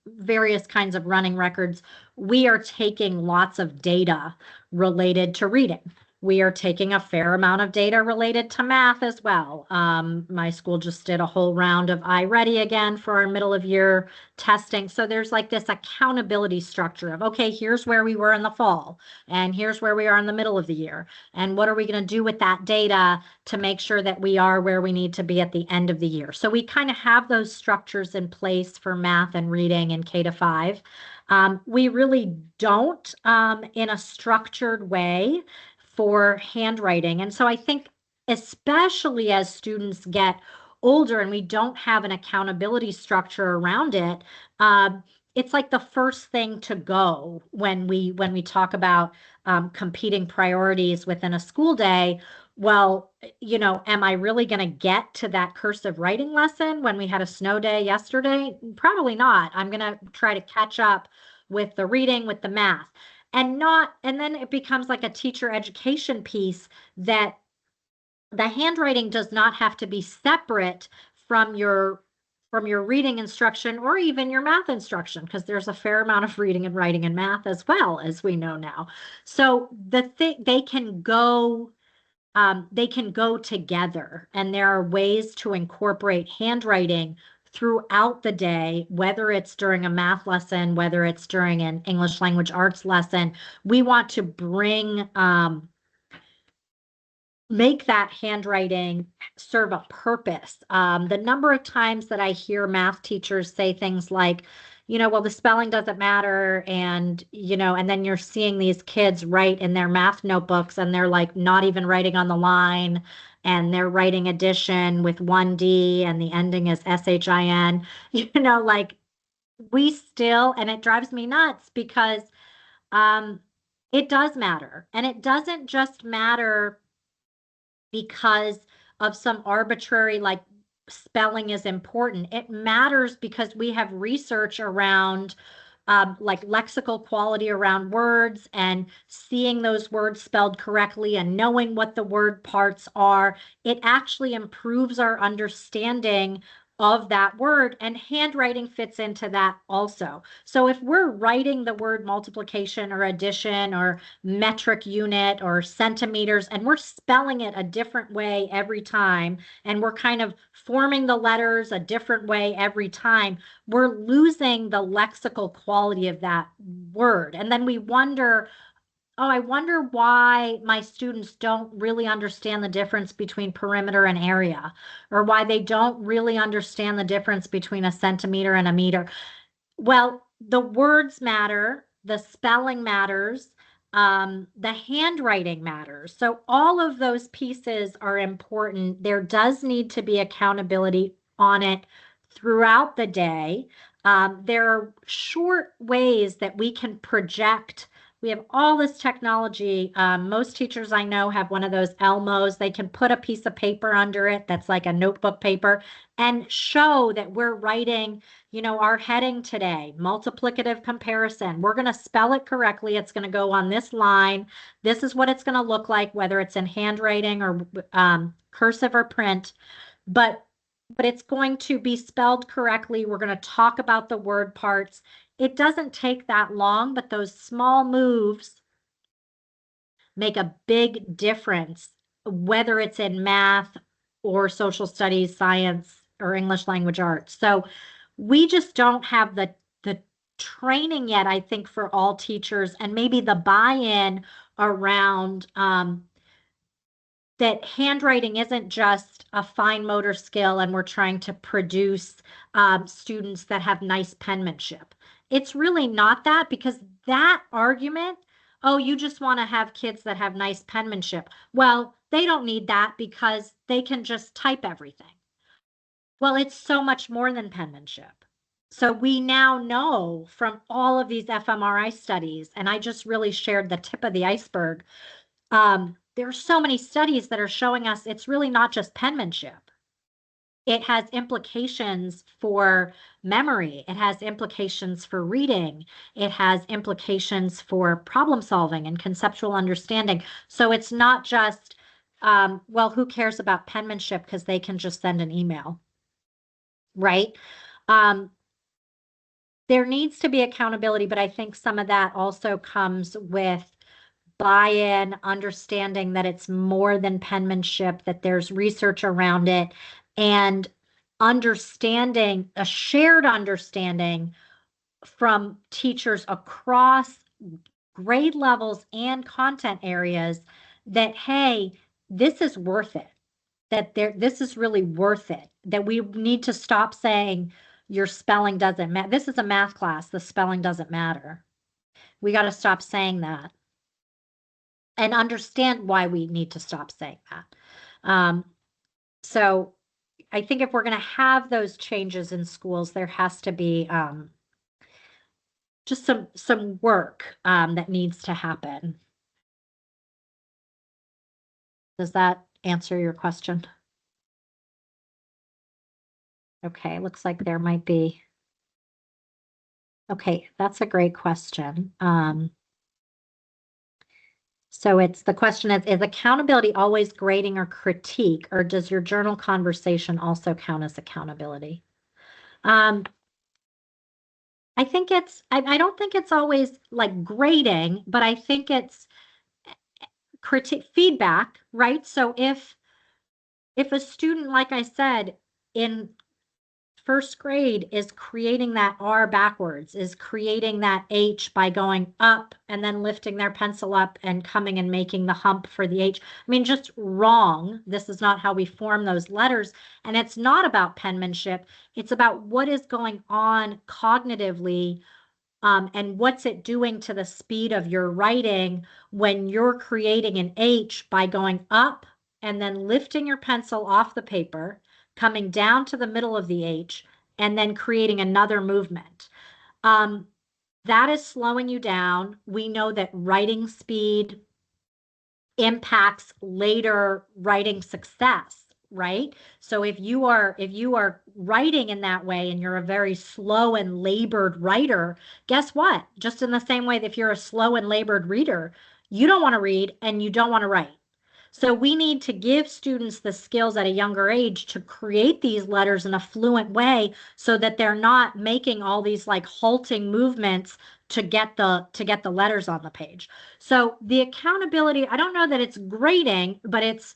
various kinds of running records. We are taking lots of data related to reading. We are taking a fair amount of data related to math as well. My school just did a whole round of iReady again for our middle of year testing. So there's like this accountability structure of, okay, here's where we were in the fall, and here's where we are in the middle of the year. And what are we going to do with that data to make sure that we are where we need to be at the end of the year? So we kind of have those structures in place for math and reading in K to 5. We really don't in a structured way for handwriting. And so I think especially as students get older and we don't have an accountability structure around it, it's like the first thing to go when we talk about competing priorities within a school day. Well, am I really going to get to that cursive writing lesson when we had a snow day yesterday? Probably not. I'm going to try to catch up with the reading, with the math. And then it becomes like a teacher education piece that the handwriting does not have to be separate from your reading instruction or even your math instruction, because there's a fair amount of reading and writing and math as well, as we know now. So they can go together, and there are ways to incorporate handwriting throughout the day, whether it's during a math lesson, whether it's during an English language arts lesson. We want to make that handwriting serve a purpose. The number of times that I hear math teachers say things like, well, the spelling doesn't matter. And, and then you're seeing these kids write in their math notebooks and they're like not even writing on the line, and they're writing addition with one D and the ending is SHIN, like we still, and it drives me nuts because it does matter. And it doesn't just matter because of some arbitrary, like, spelling is important. It matters because we have research around like lexical quality around words and seeing those words spelled correctly and knowing what the word parts are. It actually improves our understanding of that word, and handwriting fits into that also. So if we're writing the word multiplication or addition or metric unit or centimeters, and we're spelling it a different way every time, and we're kind of forming the letters a different way every time, we're losing the lexical quality of that word. And then we wonder, oh, I wonder why my students don't really understand the difference between perimeter and area, or why they don't really understand the difference between a centimeter and a meter. Well, the words matter, the spelling matters, the handwriting matters. So all of those pieces are important. There does need to be accountability on it throughout the day. There are short ways that we can project. We have all this technology. Most teachers I know have one of those Elmos. They can put a piece of paper under it that's like a notebook paper and show that we're writing, our heading today, multiplicative comparison. We're going to spell it correctly. It's going to go on this line. This is what it's going to look like, whether it's in handwriting or cursive or print. But it's going to be spelled correctly. We're going to talk about the word parts. It doesn't take that long, but those small moves make a big difference, whether it's in math or social studies, science, or English language arts. So we just don't have the training yet, I think, for all teachers, and maybe the buy-in around that handwriting isn't just a fine motor skill and we're trying to produce students that have nice penmanship. It's really not that, because that argument, oh, you just want to have kids that have nice penmanship. Well, they don't need that because they can just type everything. Well, it's so much more than penmanship. So we now know from all of these fMRI studies, and I just really shared the tip of the iceberg. There are so many studies that are showing us it's really not just penmanship. It has implications for memory. It has implications for reading. It has implications for problem solving and conceptual understanding. So it's not just, well, who cares about penmanship because they can just send an email, right? There needs to be accountability, but I think some of that also comes with buy-in, understanding that it's more than penmanship, that there's research around it, and understanding, a shared understanding from teachers across grade levels and content areas that, hey, this is worth it, that this is really worth it, that we need to stop saying your spelling doesn't matter. This is a math class, the spelling doesn't matter. We got to stop saying that and understand why we need to stop saying that. So I think if we're going to have those changes in schools, there has to be just some work that needs to happen. Does that answer your question? Okay, looks like there might be. Okay, that's a great question. So the question is accountability always grading or critique, or does your journal conversation also count as accountability? I think I don't think it's always like grading, but I think it's critique feedback, right? So if a student, like I said, in first grade is creating that R backwards, is creating that H by going up and then lifting their pencil up and coming and making the hump for the H. I mean, just wrong. This is not how we form those letters. And it's not about penmanship. It's about what is going on cognitively, and what's it doing to the speed of your writing when you're creating an H by going up and then lifting your pencil off the paper, coming down to the middle of the H, and then creating another movement. That is slowing you down. We know that writing speed impacts later writing success, right? So if you are writing in that way and you're a very slow and labored writer, guess what? Just in the same way that if you're a slow and labored reader, you don't want to read and you don't want to write. So we need to give students the skills at a younger age to create these letters in a fluent way so that they're not making all these like halting movements to get the letters on the page. So the accountability, I don't know that it's grading, but it's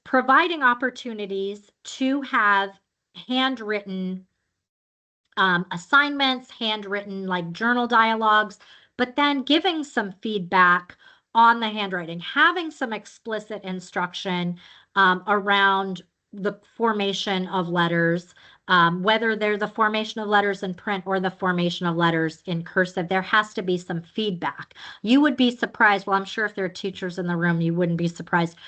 providing opportunities to have handwritten assignments, handwritten like journal dialogues, but then giving some feedback on the handwriting, having some explicit instruction around the formation of letters, whether they're the formation of letters in print or the formation of letters in cursive. There has to be some feedback. You would be surprised. Well, I'm sure if there are teachers in the room, you wouldn't be surprised.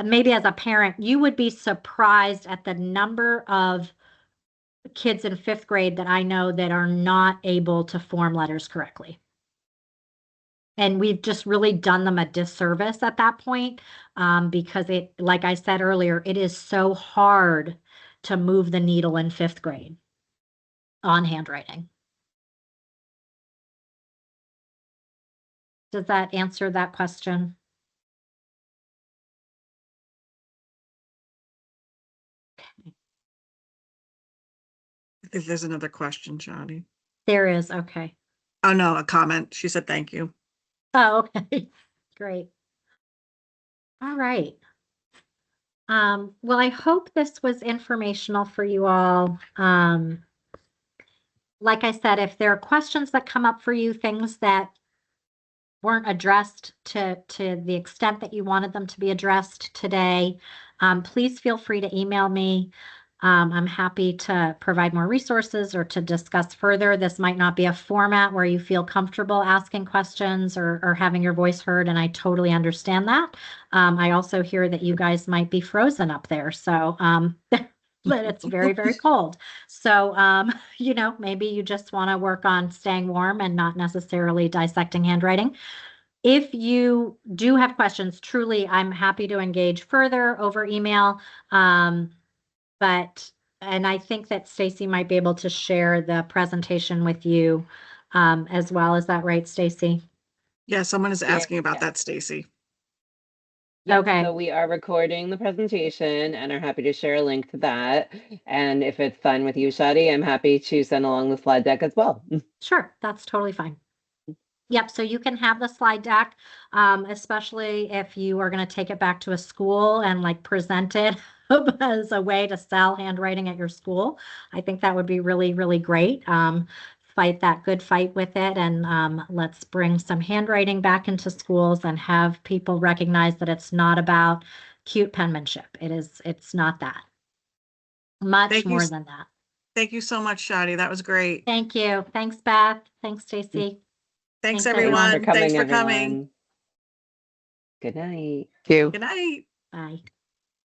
Maybe as a parent, you would be surprised at the number of kids in fifth grade that I know that are not able to form letters correctly. And we've just really done them a disservice at that point, because it, like I said earlier, it is so hard to move the needle in fifth grade on handwriting. Does that answer that question? I think there's another question, Shadi. There is, okay. Oh, no, a comment. She said thank you. Oh, okay, great. All right. Well, I hope this was informational for you all. Like I said, if there are questions that come up for you, things that weren't addressed to the extent that you wanted them to be addressed today, please feel free to email me. I'm happy to provide more resources or to discuss further. This might not be a format where you feel comfortable asking questions or having your voice heard, and I totally understand that. I also hear that you guys might be frozen up there. So but it's very, very cold. So, you know, maybe you just want to work on staying warm and not necessarily dissecting handwriting. If you do have questions, truly, I'm happy to engage further over email. And I think that Stacy might be able to share the presentation with you as well. Is that right, Stacy? Yeah, someone is Yeah, asking about yeah. that, Stacy. Yep, Okay. so we are recording the presentation and are happy to share a link to that. And if it's fine with you, Shadi, I'm happy to send along the slide deck as well. Sure, that's totally fine. Yep, so you can have the slide deck, especially if you are going to take it back to a school and like present it as a way to sell handwriting at your school. I think that would be really, really great. Fight that good fight with it, and let's bring some handwriting back into schools and have people recognize that it's not about cute penmanship. It's not that. Much Thank you. more than that. Thank you so much, Shadi. That was great. Thank you. Thanks, Beth. Thanks, Stacy. Thanks, Thanks, everyone. everyone. Thanks for coming. Good night. Good night. Bye.